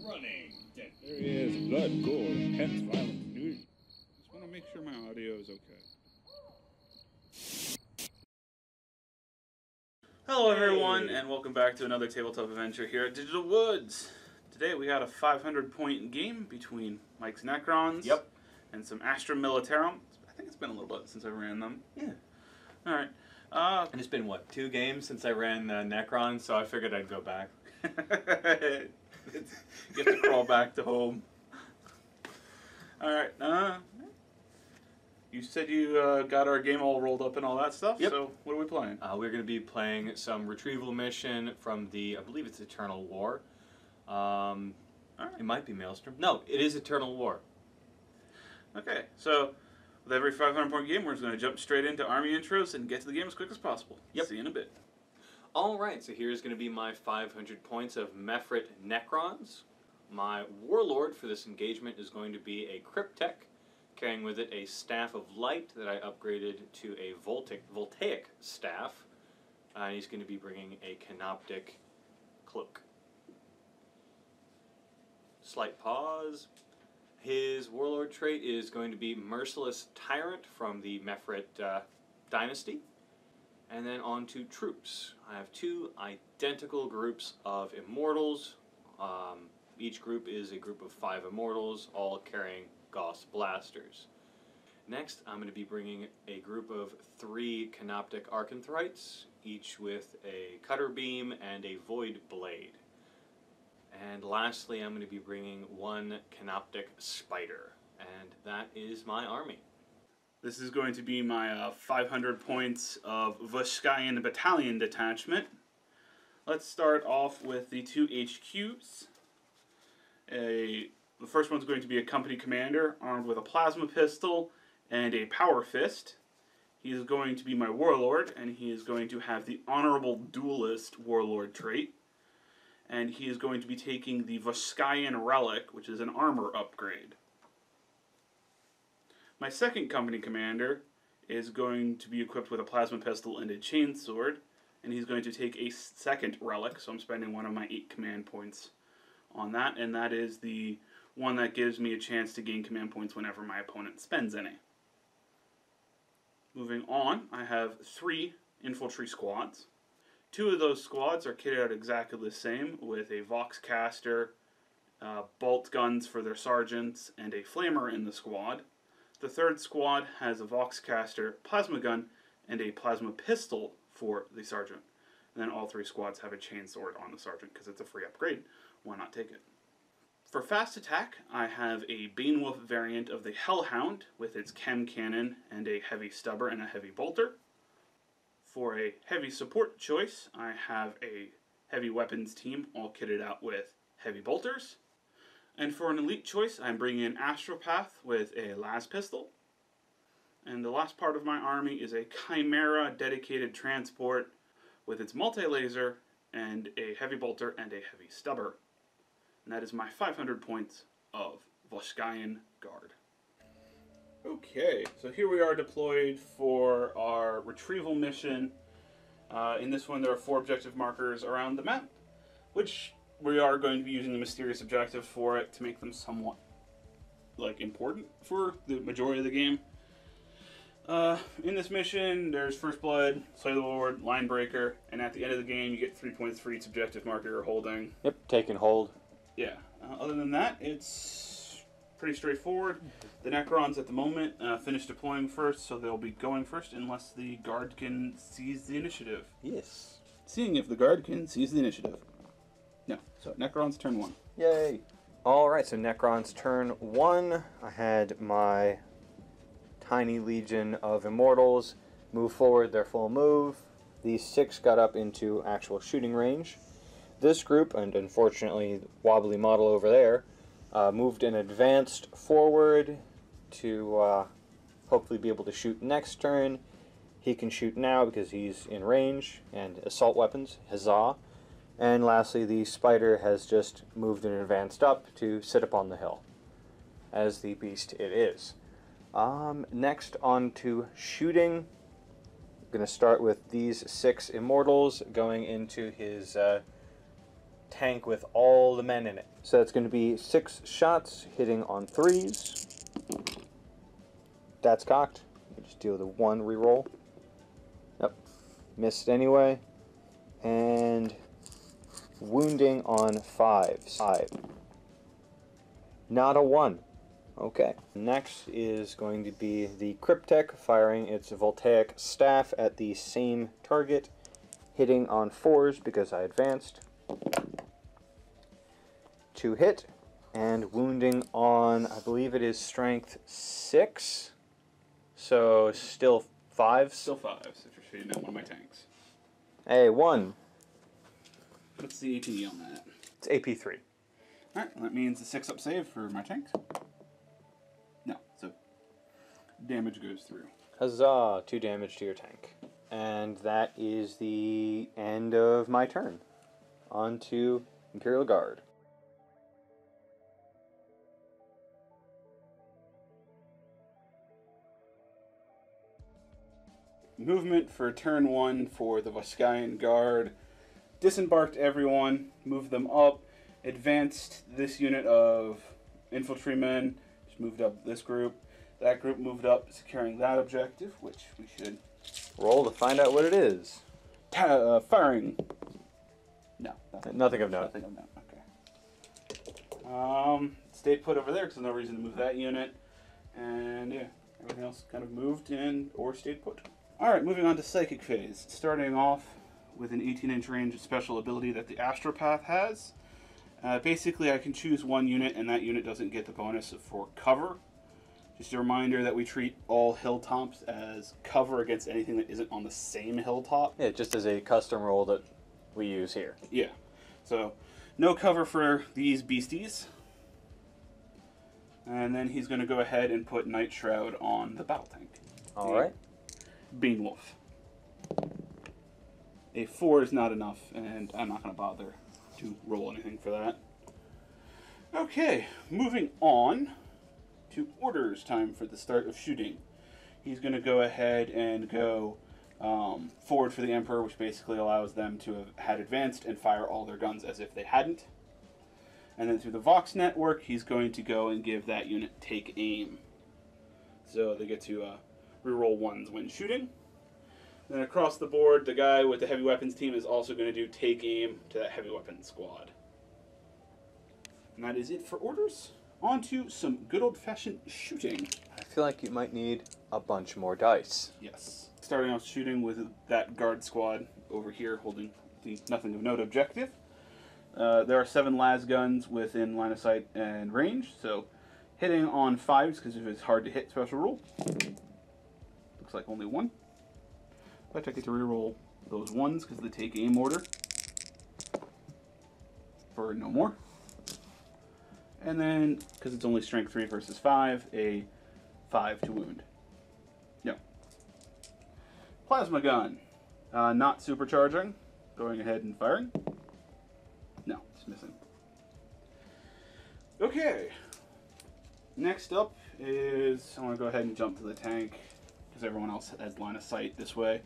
running. There is blood, gore, intense, violent news. Just want to make sure my audio is okay. Hello everyone, and welcome back to another tabletop adventure here at Digital Woods. Today we got a 500-point game between Mike's Necrons and some Astra Militarum. I think it's been a little bit since I ran them. Yeah. Alright. And it's been, what, 2 games since I ran Necron, so I figured I'd go back. You have to crawl back to home. Alright, you said you got our game all rolled up and all that stuff, so what are we playing? We're going to be playing some retrieval mission from the, I believe it's Eternal War. It might be Maelstrom. No, it is Eternal War. Okay, so with every 500-point game, we're just going to jump straight into army intros and get to the game as quick as possible. Yep. See you in a bit. Alright, so here's going to be my 500 points of Mefrit Necrons. My warlord for this engagement is going to be a Cryptek, carrying with it a Staff of Light that I upgraded to a Voltaic Staff. And he's going to be bringing a Canoptic Cloak. Slight pause. His warlord trait is going to be Merciless Tyrant from the Mefrit dynasty. And then on to troops. I have 2 identical groups of immortals. Each group is a group of 5 immortals, all carrying Gauss blasters. Next, I'm going to be bringing a group of 3 Canoptic Arcanthrites, each with a Cutter Beam and a Void Blade. And lastly, I'm going to be bringing 1 Canoptic Spider. And that is my army. This is going to be my 500 points of Voskayan Battalion Detachment. Let's start off with the 2 HQs. The first one's going to be a company commander armed with a plasma pistol and a power fist. He is going to be my warlord, and he is going to have the honorable duelist warlord trait. And he is going to be taking the Voskayan Relic, which is an armor upgrade. My second company commander is going to be equipped with a plasma pistol and a chainsword, and he's going to take a second relic, so I'm spending one of my 8 command points on that, and that is the one that gives me a chance to gain command points whenever my opponent spends any. Moving on, I have 3 infantry squads. 2 of those squads are kitted out exactly the same, with a Voxcaster, bolt guns for their sergeants, and a flamer in the squad. The third squad has a Voxcaster plasma gun and a plasma pistol for the sergeant. And then all 3 squads have a chainsword on the sergeant because it's a free upgrade. Why not take it? For fast attack, I have a Banewolf variant of the Hellhound with its chem cannon and a heavy stubber and a heavy bolter. For a heavy support choice, I have a heavy weapons team all kitted out with heavy bolters. And for an elite choice, I'm bringing in Astropath with a las pistol. And the last part of my army is a Chimera dedicated transport with its multi-laser and a heavy bolter and a heavy stubber. And that is my 500 points of Voskayan Guard. Okay, so here we are deployed for our retrieval mission. In this one there are 4 objective markers around the map, which we are going to be using the mysterious objective for it to make them somewhat important for the majority of the game. In this mission, there's First Blood, Slay the Lord, Line Breaker, and at the end of the game you get 3 points for each objective marker you're holding. Yep, take and hold. Yeah. Other than that, it's pretty straightforward. The Necrons at the moment finished deploying first, so they'll be going first unless the Guard can seize the initiative. Yes. Seeing if the Guard can seize the initiative. No. So, Necrons turn 1. Yay. Alright, so Necron's turn 1. I had my tiny legion of immortals move forward their full move. These 6 got up into actual shooting range. This group, and unfortunately the wobbly model over there, moved and advanced forward to hopefully be able to shoot next turn. He can shoot now because he's in range, and assault weapons, huzzah. And lastly, the spider has just moved and advanced up to sit upon the hill, as the beast it is. Next on to shooting. I'm going to start with these 6 immortals going into his tank with all the men in it. So that's going to be 6 shots hitting on 3s. That's cocked. Just deal with a 1 reroll. Yep. Missed anyway. And wounding on 5s. 5. Not a 1. Okay. Next is going to be the Cryptek firing its Voltaic staff at the same target, hitting on 4s because I advanced. 2 hit, and wounding on, I believe it is strength 6, so still 5s. Still 5s if you're shooting at one of my tanks. Hey, 1. What's the AP on that? It's AP3. Alright, well, that means a 6-up save for my tanks. No, so damage goes through. Huzzah! 2 damage to your tank. And that is the end of my turn. On to Imperial Guard. Movement for turn 1 for the Voskayan Guard. Disembarked everyone, moved them up, advanced this unit of infantrymen, just moved up this group. That group moved up, securing that objective, which we should Roll to find out what it is. firing. No, Nothing of note. nothing of note. Okay. Stayed put over there because there's no reason to move that unit, and yeah, everything else kind of moved and or stayed put. All right, moving on to Psychic Phase. Starting off with an 18-inch range special ability that the Astropath has. Basically, I can choose one unit, and that unit doesn't get the bonus for cover. Just a reminder that we treat all hilltops as cover against anything that isn't on the same hilltop. Yeah, just as a custom roll that we use here. Yeah. So, no cover for these beasties. And then he's going to go ahead and put Night Shroud on the battle tank. Alright. Beanwolf. A 4 is not enough, and I'm not going to bother to roll anything for that. Okay, moving on to orders time for the start of shooting. He's going to go ahead and go forward for the Emperor, which basically allows them to have had advanced and fire all their guns as if they hadn't. And then through the Vox network, he's going to go and give that unit take aim. So they get to reroll 1s when shooting. Then across the board, the guy with the heavy weapons team is also going to do take aim to that heavy weapons squad. And that is it for orders. On to some good old-fashioned shooting. I feel like you might need a bunch more dice. Yes. Starting off shooting with that guard squad over here holding the nothing of note objective. There are 7 las guns within line of sight and range, so hitting on 5s because if it's hard to hit special rule. Looks like only 1. But I get to reroll those 1s because of the take aim order for no more. And then, because it's only strength 3 versus 5, a 5 to wound. No. Plasma gun. Not supercharging. Going ahead and firing. No, it's missing. Okay. Next up is, I want to go ahead and jump to the tank because everyone else has line of sight this way.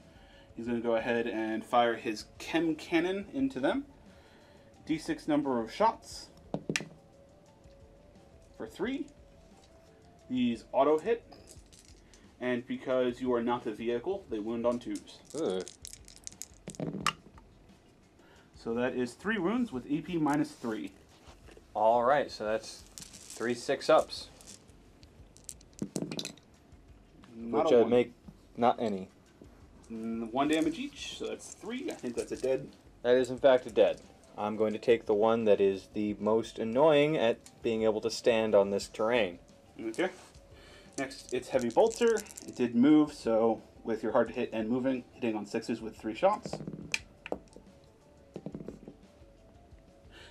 He's going to go ahead and fire his chem cannon into them. D6 number of shots. For 3. These auto hit. And because you are not the vehicle, they wound on 2s. Ugh. So that is 3 wounds with AP minus 3. Alright, so that's 3 6-ups. Which I'd make not any. 1 damage each, so that's 3. I think that's a dead. That is in fact a dead. I'm going to take the one that is the most annoying at being able to stand on this terrain. Okay. Next, it's Heavy Bolter. It did move, so with your hard to hit and moving, hitting on 6s with 3 shots.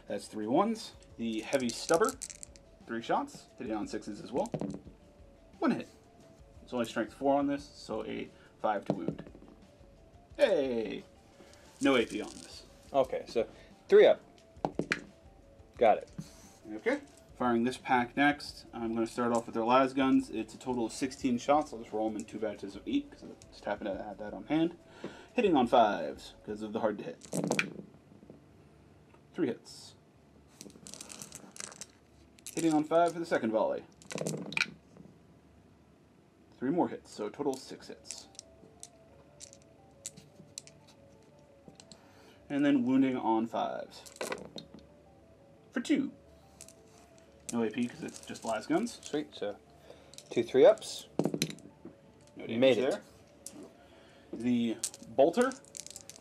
That's 3 1s. The Heavy Stubber, 3 shots, hitting on 6s as well. 1 hit. It's only strength 4 on this, so a 5 to wound. Hey! No AP on this. Okay, so 3 up. Got it. Okay. Firing this pack next. I'm going to start off with their las guns. It's a total of 16 shots. I'll just roll them in 2 batches of 8 because I just happen to have that on hand. Hitting on 5s because of the hard to hit. 3 hits. hitting on 5 for the second volley. 3 more hits, so total 6 hits. And then wounding on 5s. For 2. No AP because it's just blast guns. Sweet, so 2 3-ups. No damage Made it. there. The bolter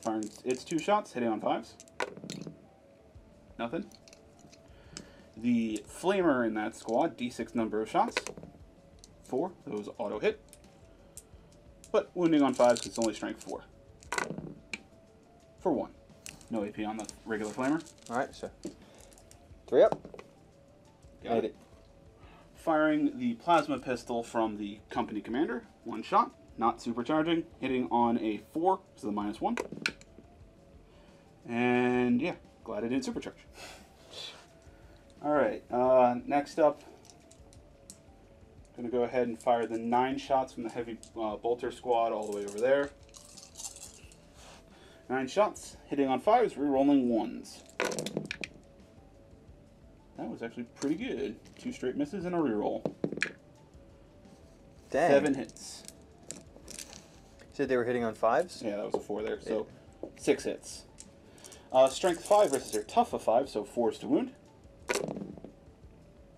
fires its 2 shots, hitting on 5s. Nothing. The flamer in that squad, D6 number of shots. 4, those auto hit. But wounding on 5s because it's only strength 4. For 1. No AP on the regular flamer. Alright, so 3-up. Got Made it. Firing the plasma pistol from the company commander. 1 shot, not supercharging. Hitting on a 4, so the -1. And yeah, glad I didn't supercharge. Alright, next up, going to go ahead and fire the 9 shots from the heavy bolter squad all the way over there. 9 shots, hitting on 5s, rerolling 1s. That was actually pretty good. 2 straight misses and a reroll. Dang. 7 hits. You said they were hitting on 5s? Yeah, that was a 4 there, so 6 hits. Strength 5 versus their tough of 5, so 4s to wound.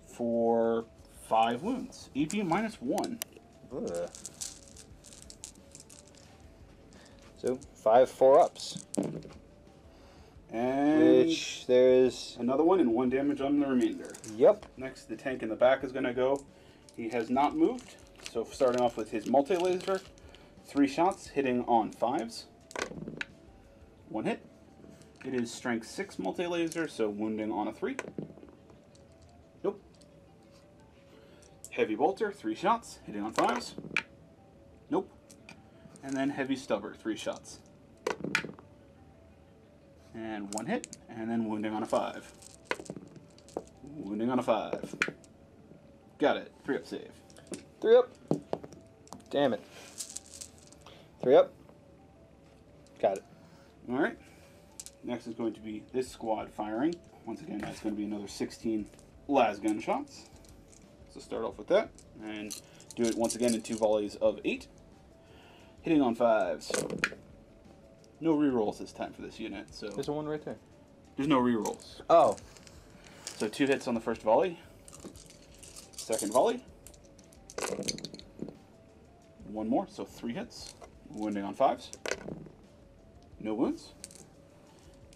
For 5 wounds. EP -1. Ugh. So 5 4-ups. And Which there's... another one and 1 damage on the remainder. Yep. Next, the tank in the back is going to go. He has not moved, so starting off with his multi-laser. 3 shots, hitting on 5s. 1 hit. It is strength 6 multi-laser, so wounding on a 3. Nope. Heavy bolter, 3 shots, hitting on 5s. Nope. And then heavy stubber, 3 shots. And 1 hit, and then wounding on a 5. Wounding on a 5. Got it. 3-up save. 3-up. Damn it. 3-up. Got it. Alright. Next is going to be this squad firing. Once again, that's going to be another 16 las gun shots. So start off with that, and do it once again in 2 volleys of 8. Hitting on 5s. No rerolls this time for this unit, so... There's a 1 right there. There's no rerolls. Oh. So 2 hits on the first volley. Second volley. 1 more, so 3 hits. Wounding on 5s. No wounds.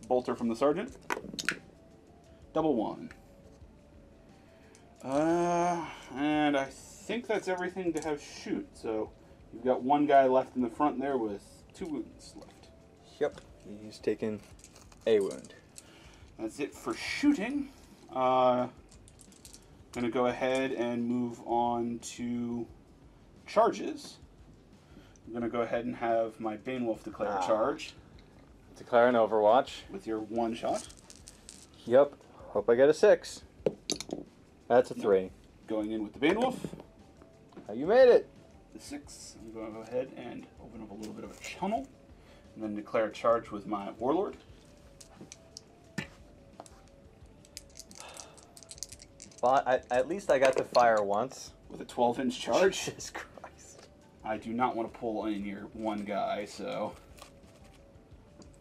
Bolter from the sergeant. Double 1. And I think that's everything to have shoot. So you've got 1 guy left in the front there with 2 wounds left. Yep. He's taken a wound. That's it for shooting. Gonna go ahead and move on to charges. I'm gonna go ahead and have my Banewolf declare a charge Declare an Overwatch. with your 1 shot. Yep. Hope I get a 6. That's a 3. Going in with the Banewolf. You made it. The 6. I'm going to go ahead and open up a little bit of a channel. And then declare a charge with my Warlord. Well, at least I got to fire once. With a 12-inch charge. Jesus Christ. I do not want to pull in your 1 guy, so...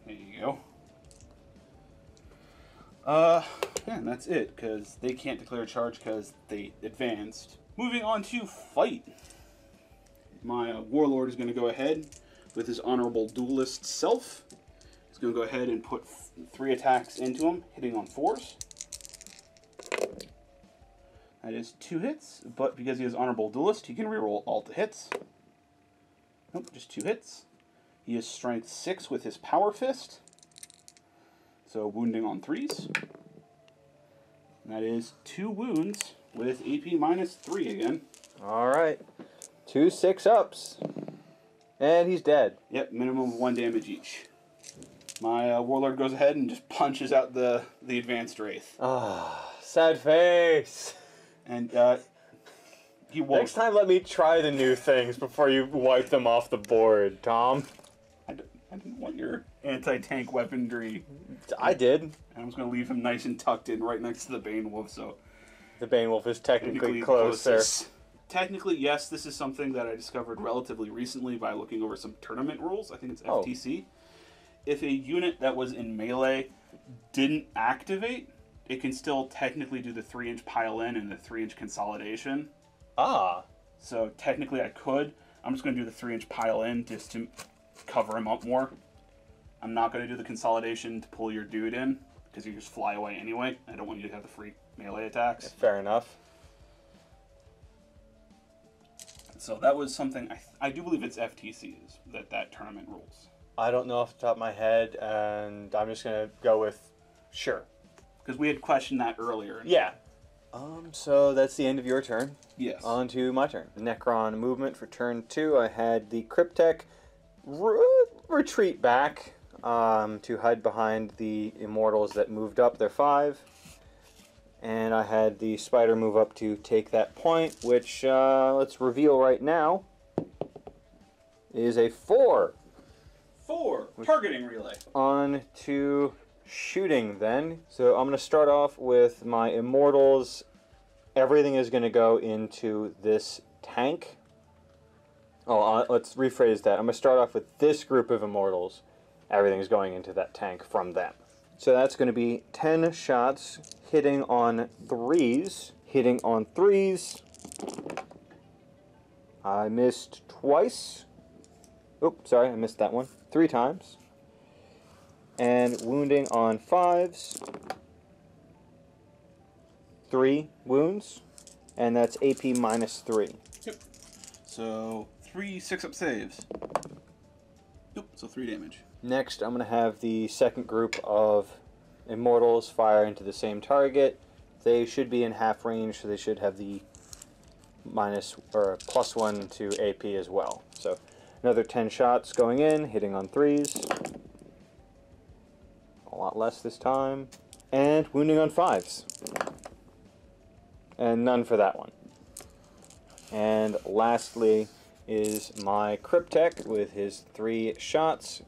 there you go. Yeah, and that's it, because they can't declare a charge because they advanced. Moving on to fight. My Warlord is going to go ahead with his honorable duelist self. He's going to go ahead and put 3 attacks into him, hitting on 4s. That is 2 hits, but because he has honorable duelist, he can reroll all the hits. Nope, just 2 hits. He is strength 6 with his power fist. So wounding on 3s. And that is 2 wounds with AP -3 again. Alright. 2 6-ups. And he's dead. Yep, minimum of 1 damage each. My Warlord goes ahead and just punches out the advanced Wraith. Ah, sad face. And he won't. Next time, let me try the new things before you wipe them off the board, Tom. I didn't want your anti-tank weaponry. I did. I was going to leave him nice and tucked in right next to the Banewolf, so... The Bane Wolf is technically closer. closest. Technically, yes, this is something that I discovered relatively recently by looking over some tournament rules. I think it's FTC. If a unit that was in melee didn't activate, it can still technically do the 3-inch pile-in and the 3-inch consolidation. Ah. So technically I could. I'm just going to do the 3-inch pile-in just to cover him up more. I'm not going to do the consolidation to pull your dude in, because you just fly away anyway. I don't want you to have the free melee attacks. Fair enough. So that was something, I do believe it's FTC's, that tournament rules. I don't know off the top of my head, and I'm just going to go with sure. Because we had questioned that earlier. Yeah. So that's the end of your turn. Yes. On to my turn. Necron movement for turn 2. I had the Cryptek retreat back to hide behind the Immortals that moved up. They're 5. And I had the Spider move up to take that point, which, let's reveal right now, is a 4. 4. Targeting relay. On to shooting then. So I'm going to start off with my Immortals. Everything is going to go into this tank. Let's rephrase that. I'm going to start off with this group of Immortals. Everything's going into that tank from them. So that's going to be 10 shots, hitting on 3s. Hitting on 3s. I missed twice. Oops, sorry, I missed that one. 3 times. And wounding on 5s. 3 wounds. And that's AP -3. Yep. So 3 6-up saves. Yep, so 3 damage. Next, I'm going to have the second group of Immortals fire into the same target. They should be in half range, so they should have the +1 to AP as well. So another 10 shots going in, hitting on 3s. A lot less this time. And wounding on 5s. And none for that one. And lastly is my Cryptek with his 3 shots,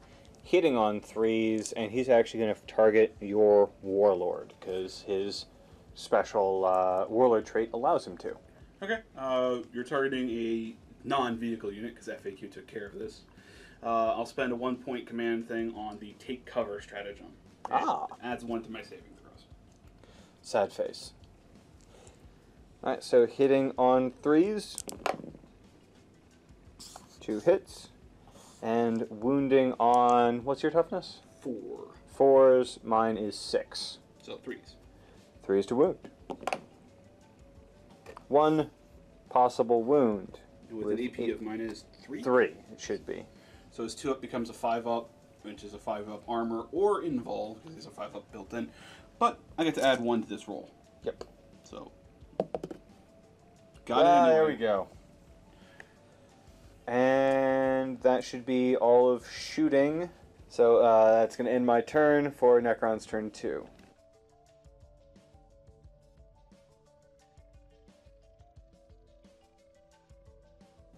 hitting on 3s, and he's actually going to target your Warlord, because his special Warlord trait allows him to. Okay, you're targeting a non-vehicle unit, because FAQ took care of this. I'll spend a 1-point command thing on the take cover stratagem. It adds 1 to my saving throws. Sad face. Alright, so hitting on 3s. 2 hits. And wounding on, what's your toughness? 4. 4s, mine is 6. So 3s. 3s to wound. 1 possible wound. With an AP of -3? 3, it should be. So his 2-up becomes a 5-up, which is a 5-up armor or invuln, because there's a 5-up built in. But I get to add 1 to this roll. Yep. So, got it anyway. There we go. And that should be all of shooting. So that's going to end my turn for Necron's turn 2.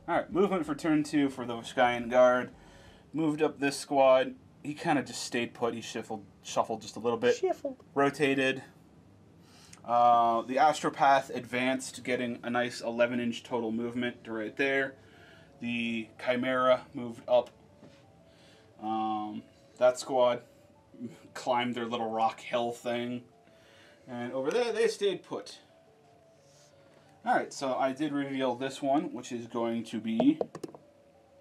Alright, movement for turn 2 for the Imperial Guard. Moved up this squad. He kind of just stayed put. He shuffled just a little bit. Rotated. The Astropath advanced, getting a nice 11-inch total movement to right there. The Chimera moved up. That squad climbed their little rock hill thing. And over there, they stayed put. Alright, so I did reveal this one, which is going to be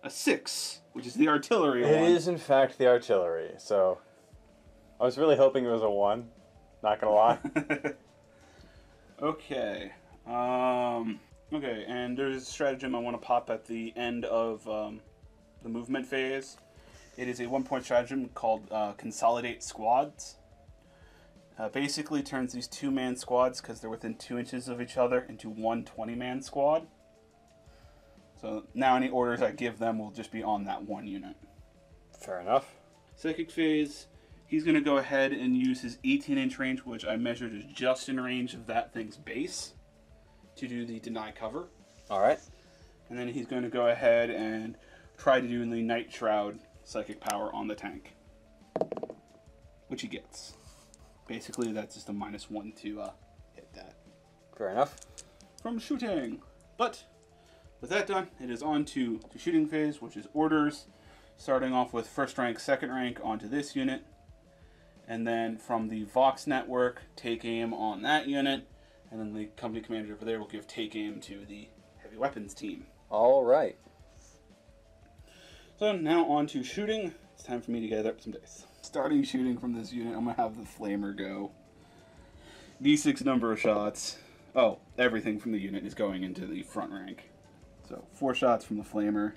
a 6, which is the artillery one. It is, in fact, the artillery. So I was really hoping it was a 1. Not going to lie. Okay. Okay, and there's a stratagem I want to pop at the end of the movement phase. It is a 1-point stratagem called Consolidate Squads. Basically turns these 2-man squads, because they're within 2 inches of each other, into 1 20-man squad. So now any orders I give them will just be on that 1 unit. Fair enough. Psychic phase, he's going to go ahead and use his 18-inch range, which I measured as just in range of that thing's base, to do the deny cover. Alright. And then he's going to go ahead and try to do the Night Shroud psychic power on the tank, which he gets. Basically, that's just a -1 to hit that. Fair enough. from shooting. But with that done, it is on to the shooting phase, which is orders. Starting off with first rank, second rank onto this unit. And then from the Vox network, take aim on that unit. And then the company commander over there will give take aim to the heavy weapons team. All right. So now on to shooting. It's time for me to gather up some dice. Starting shooting from this unit, I'm going to have the flamer go. D6 number of shots. Oh, everything from the unit is going into the front rank. So 4 shots from the flamer.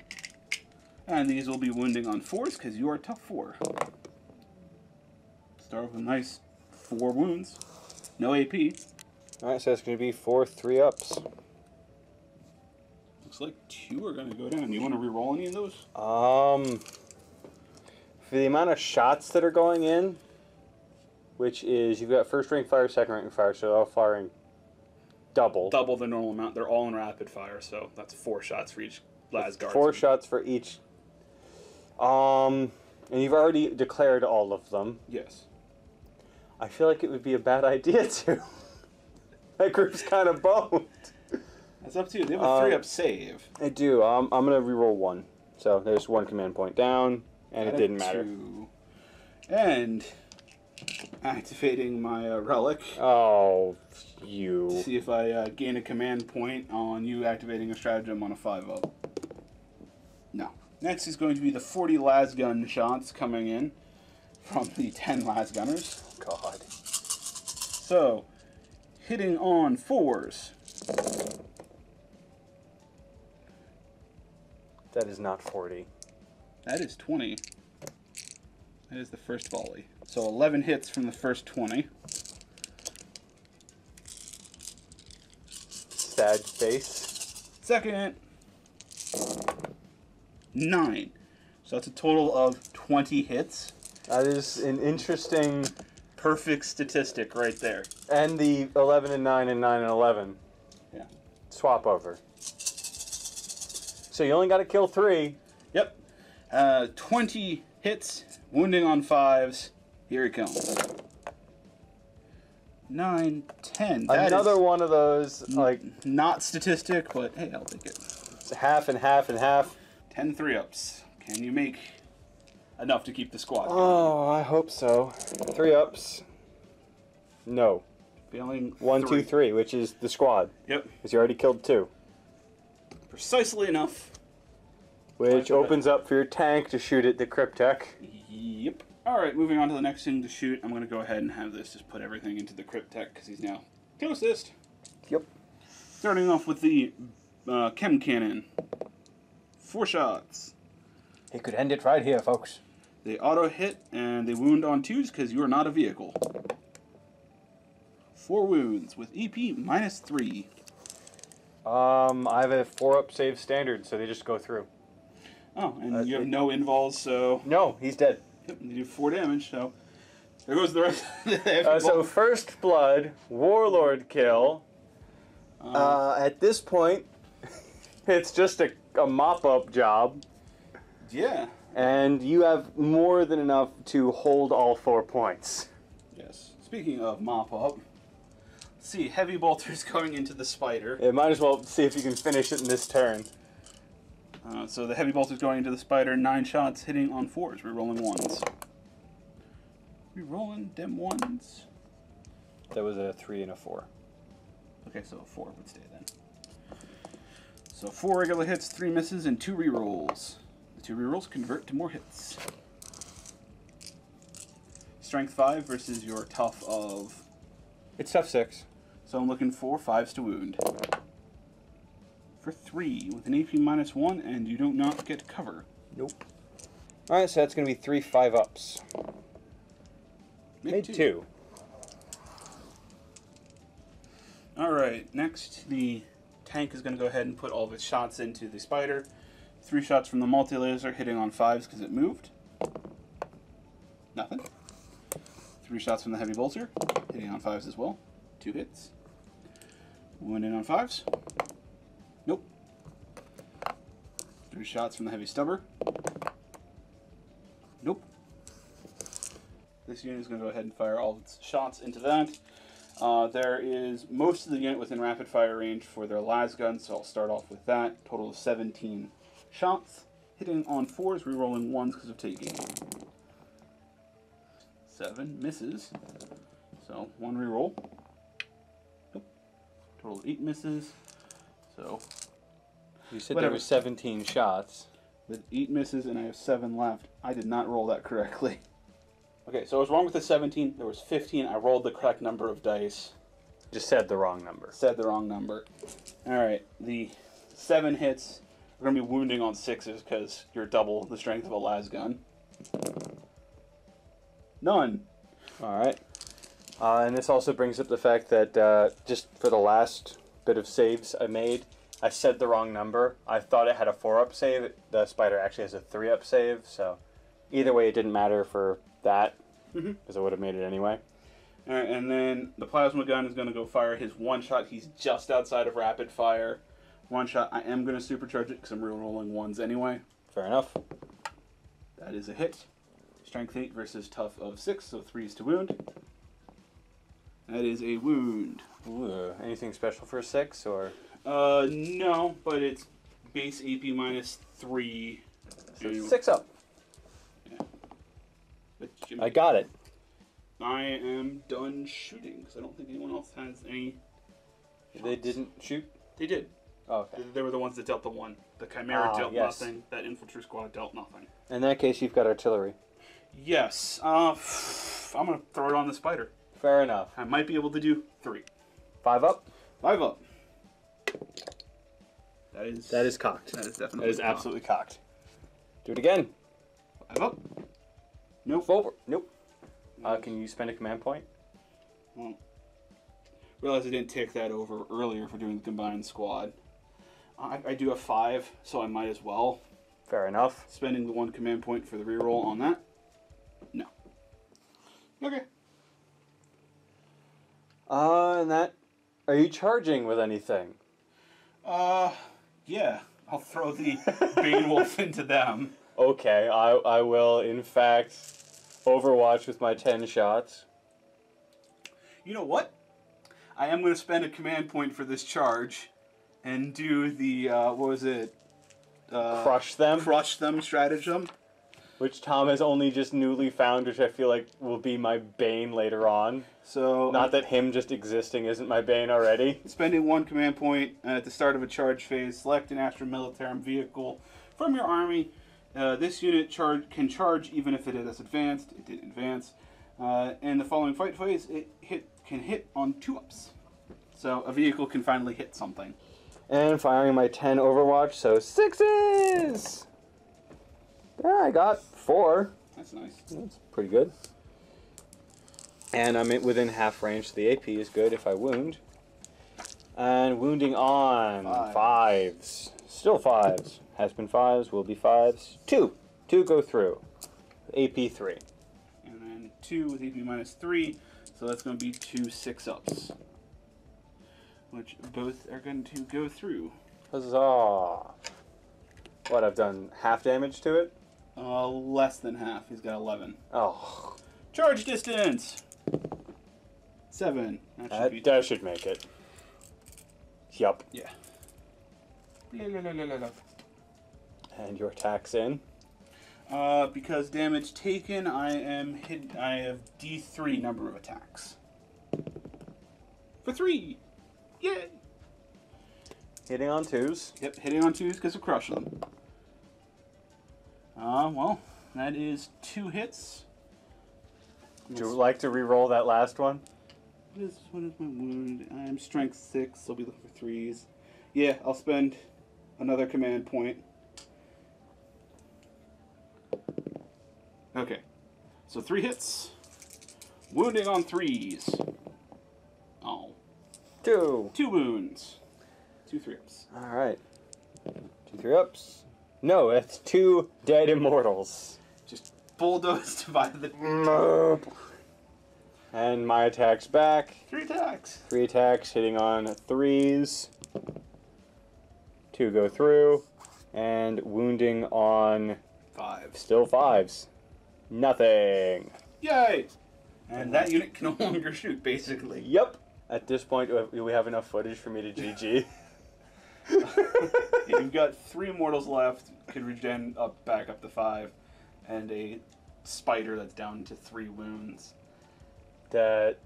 And these will be wounding on 4s because you are tough 4. Start with a nice 4 wounds. No AP. Alright, so it's going to be 4 3-ups. Looks like 2 are going to go down. You want to re-roll any of those? For the amount of shots that are going in, which is, you've got first rank fire, second rank fire, so they're all firing double. Double the normal amount. They're all in rapid fire, so that's 4 shots for each Lasguard. 4 shots for each. And you've already declared all of them. Yes. I feel like it would be a bad idea to. That group's kind of boned. That's up to you. They have a 3-up save. I do. I'm going to reroll 1. So there's 1 command point down, and it didn't matter. 2. And activating my relic. Oh, you. See if I gain a command point on you activating a stratagem on a 5-up. No. Next is going to be the 40 lasgun shots coming in from the 10 lasgunners. God. So, hitting on 4s. That is not 40. That is 20. That is the first volley. So 11 hits from the first 20. Sad face. Second, 9. So that's a total of 20 hits. That is an interesting... Perfect statistic right there. And the 11 and 9 and 9 and 11. Yeah. Swap over. So you only got to kill 3. Yep. 20 hits, wounding on 5s. Here he comes. 9, 10. That Another is one of those, like... not statistic, but hey, I'll take it. It's half and half and half. 10 3-ups. Can you make enough to keep the squad going? Oh, I hope so. 3-ups. No. Failing 1, 2, 3, which is the squad. Yep. Because you already killed 2. Precisely enough. Which opens up for your tank to shoot at the Cryptek. Yep. Alright, moving on to the next thing to shoot. I'm going to go ahead and have this just put everything into the Cryptek because he's now closest. Yep. Starting off with the Chem Cannon. 4 shots. He could end it right here, folks. They auto hit and they wound on 2s because you are not a vehicle. 4 wounds with EP -3. I have a 4-up save standard, so they just go through. Oh, and you have no invols, so... No, he's dead. Yep, they do 4 damage, so... There goes the rest of the So first blood, warlord kill. At this point, it's just a mop-up job. Yeah. And you have more than enough to hold all 4 points. Yes. Speaking of mop-up, let's see, heavy bolters going into the spider. Yeah, might as well see if you can finish it in this turn. So the heavy bolters going into the spider, 9 shots hitting on 4s, rerolling 1s. Rerolling them 1s. That was a 3 and a 4. Okay, so 4 would stay then. So 4 regular hits, 3 misses, and 2 rerolls. The 2 rerolls convert to more hits. Strength 5 versus your tough of... It's tough 6. So I'm looking for 5s to wound. For 3 with an AP -1, and you do not get cover. Nope. Alright, so that's going to be 3 5-ups. Made 2. Alright, next the tank is going to go ahead and put all of its shots into the spider. 3 shots from the multi-laser hitting on 5s because it moved. Nothing. 3 shots from the heavy bolter hitting on 5s as well. 2 hits. 1 in on 5s. Nope. 3 shots from the heavy stubber. Nope. This unit is going to go ahead and fire all of its shots into that. There is most of the unit within rapid fire range for their las gun, so I'll start off with that. Total of 17 shots. Hitting on 4s, rerolling 1s because of taking. 7 misses. So 1 reroll. Nope. Total of 8 misses. So You said whatever. there were 17 shots. With 8 misses and I have 7 left. I did not roll that correctly. Okay, so I was wrong with the 17. There was 15. I rolled the correct number of dice. Just said the wrong number. Said the wrong number. Alright, the 7 hits are going to be wounding on 6s because you're double the strength of a las gun. None. Alright. And this also brings up the fact that just for the last bit of saves I made, I said the wrong number. I thought it had a 4-up save. The spider actually has a 3-up save, so either way it didn't matter for that, because I would have made it anyway. Alright, and then the plasma gun is going to go fire his 1 shot. He's just outside of rapid fire. 1 shot. I am going to supercharge it because I'm re-rolling 1s anyway. Fair enough. That is a hit. Strength 8 versus tough of 6, so 3s to wound. That is a wound. Ooh, anything special for 6, or? No, but it's base AP minus 3. So 6 up. Yeah. But I got it. I am done shooting, because I don't think anyone else has any shots. They didn't shoot? They did. Oh, okay. They were the ones that dealt the 1. The Chimera dealt yes. nothing. That infantry squad dealt nothing. In that case, you've got artillery. Yes. I'm going to throw it on the spider. Fair enough. I might be able to do 3. 5 up? 5 up. That is cocked. That is definitely That is absolutely cocked. Do it again. 5 up. Nope. Forward. Nope. Can you spend a command point? Well, realize I didn't take that over earlier for doing the combined squad. I do have 5, so I might as well. Fair enough. Spending the 1 command point for the reroll on that? No. Okay. And that... Are you charging with anything? Yeah. I'll throw the Bane Wolf into them. Okay, I will, in fact, overwatch with my 10 shots. You know what? I am going to spend a command point for this charge and do the, what was it? Crush them? Crush them stratagem. Which Tom has only just newly found, which I feel like will be my bane later on. So Not that him just existing isn't my bane already. Spending 1 command point at the start of a charge phase, select an Astra Militarum vehicle from your army. This unit can charge even if it is advanced. It did advance. In the following fight phase, it can hit on 2-ups. So a vehicle can finally hit something. And firing my 10 overwatch, so 6s! Yeah, I got 4. That's nice. That's pretty good. And I'm within half range, so the AP is good if I wound. And wounding on 5s. Still 5s. Has been 5s, will be 5s. 2. 2 go through. AP 3. And then 2 with AP minus 3, so that's going to be 2 6-ups. Which both are going to go through. Huzzah! What, I've done half damage to it? Less than half. He's got 11. Oh. Charge distance! 7. That should make it. Yup. Yeah. And your attack's in? Because damage taken, I have D3 number of attacks. For 3! Yay! Hitting on 2s. Yep, hitting on 2s because of crushing them. Well, that is 2 hits. Would you like to re-roll that last one? What is my wound? I am strength 6, so I'll be looking for 3s. Yeah, I'll spend another command point. Okay, so 3 hits. Wounding on 3s. Oh. 2. 2 wounds. 2 3-ups. Alright. 2 3-ups. No, that's 2 dead immortals. Just bulldozed by the... And my attack's back. 3 attacks. 3 attacks, hitting on 3s. 2 go through. And wounding on... 5. Still 5s. Nothing. Yay! And that unit can no longer shoot, basically. Yep. At this point, do we have enough footage for me to GG? You've got 3 immortals left. Could regen back up to 5, and a spider that's down to 3 wounds. And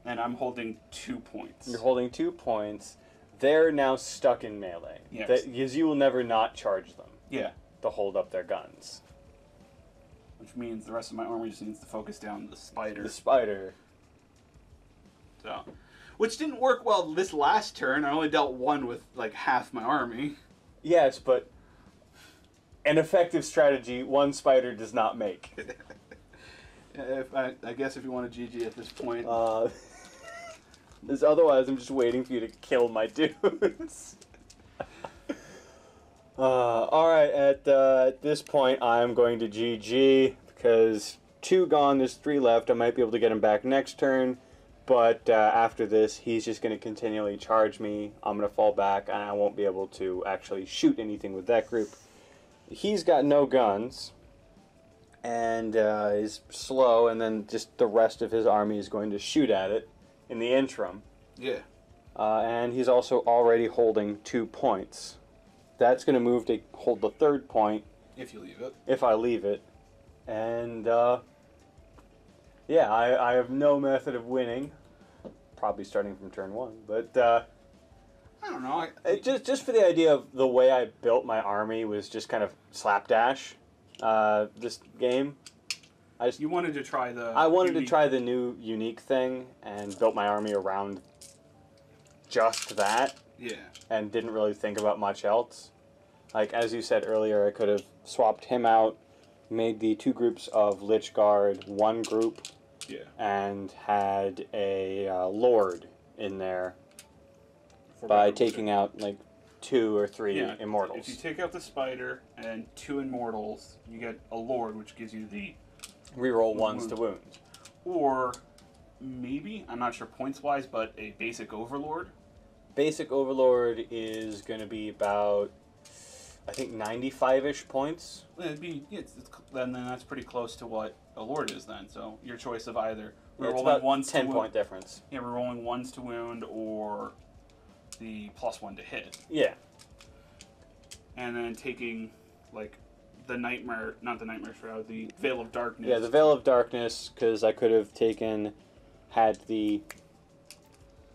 I'm holding 2 points. You're holding 2 points. They're now stuck in melee. Yes. Because you will never not charge them. Yeah. To hold up their guns. Which means the rest of my army just needs to focus down the spider. The spider. So, which didn't work well this last turn. I only dealt 1 with like half my army. Yes, but an effective strategy 1 spider does not make. I guess if you want to GG at this point. Otherwise, I'm just waiting for you to kill my dudes. Alright, at this point, I'm going to GG, because 2 gone, there's 3 left. I might be able to get him back next turn, but after this, he's just going to continually charge me. I'm going to fall back, and I won't be able to actually shoot anything with that group. He's got no guns, and is slow, and then just the rest of his army is going to shoot at it in the interim. Yeah. And he's also already holding 2 points. That's going to move to hold the 3rd point. If you leave it. If I leave it. And, yeah, I have no method of winning. Probably starting from turn 1. But, I don't know. just for the idea of the way I built my army was just kind of slapdash, this game. You wanted to try the... I wanted to try the new unique thing and built my army around just that. Yeah. And didn't really think about much else. Like, as you said earlier, I could have swapped him out, made the 2 groups of Lich Guard 1 group, yeah, and had a Lord in there by taking out, like, 2 or 3 Immortals. If you take out the Spider and 2 Immortals, you get a Lord, which gives you the... Reroll 1s to wound. Or, maybe, I'm not sure points-wise, but a basic Overlord. Basic Overlord is going to be about, I think, 95-ish points. It'd be, then that's pretty close to what a Lord is then. So your choice of either rerolling 1s to 10-point difference. Yeah, rerolling 1s to wound or the +1 to hit. Yeah. And then taking, like, the Nightmare, not the Nightmare Shroud, the Veil of Darkness. Yeah, the Veil of Darkness, because I could have had the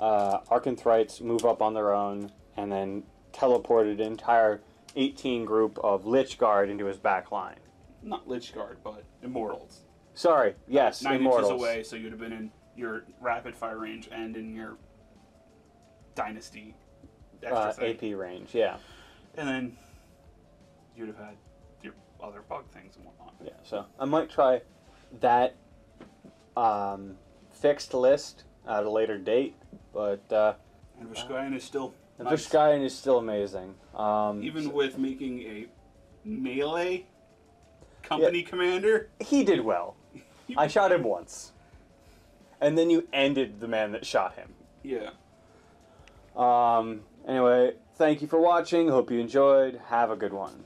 Arcanthrites move up on their own, and then teleported an entire 18 group of Lich Guard into his back line. Not Lich Guard, but Immortals. Sorry, yes, 9 Immortals. inches away, so you'd have been in your rapid fire range and in your Dynasty extra thing. AP range, yeah. And then you'd have had your other bug things and whatnot. Yeah, so I might try that fixed list at a later date, but And Vishkayan is still nice. Vishkayan is still amazing. Even with making a melee company commander, he did well. I shot him once, and then you ended the man that shot him. Yeah. Anyway, thank you for watching. Hope you enjoyed. Have a good one.